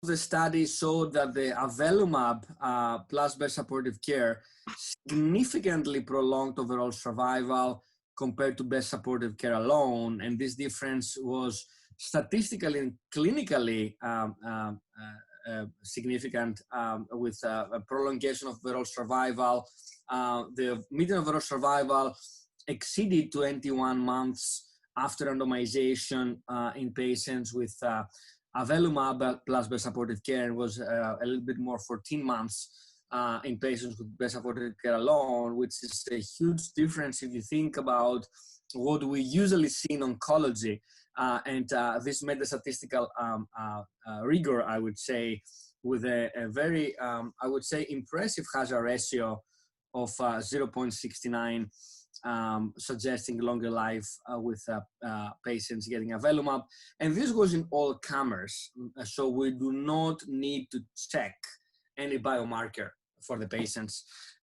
the studies showed that the Avelumab plus best supportive care significantly prolonged overall survival compared to best supportive care alone, and this difference was statistically and clinically significant with a prolongation of overall survival. The median overall survival exceeded 21 months after randomization in patients with Avelumab plus best supportive care, and was a little bit more 14 months in patients with best supportive care alone, which is a huge difference if you think about what we usually see in oncology. And this made the statistical rigor, I would say, with a very, I would say, impressive hazard ratio of 0.69, suggesting longer life with patients getting Avelumab. And this was in all comers, so we do not need to check any biomarker for the patients.